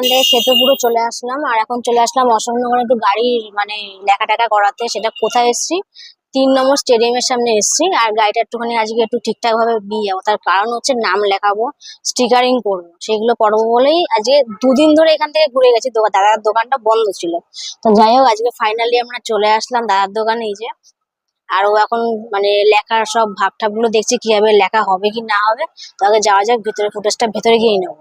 ওখান থেকে খেতে চলে আসলাম। আর এখন চলে আসলাম অশোকনগরে একটু গাড়ির মানে লেখা টেখা করাতে। সেটা কোথায় এসছি? 3 নম্বর স্টেডিয়ামের সামনে এসছি। আর গাড়িটা একটুখানি আজকে একটু ঠিকঠাক ভাবে দিয়ে যাবো, তার কারণ হচ্ছে নাম লেখাবো, স্টিকারিং করবো, সেগুলো করবো বলেই আজকে 2 দিন ধরে এখান থেকে ঘুরে গেছি। দাদার দোকানটা বন্ধ ছিল। তো যাই হোক, আজকে ফাইনালি আমরা চলে আসলাম দাদার দোকানে। এই যে, আর ও এখন মানে লেখার সব ভাবটাব গুলো দেখছি, কিভাবে লেখা হবে কি না হবে। তো আগে যাওয়া যাক ভেতরে, ফুটেজটা ভেতরে গিয়ে নেবো।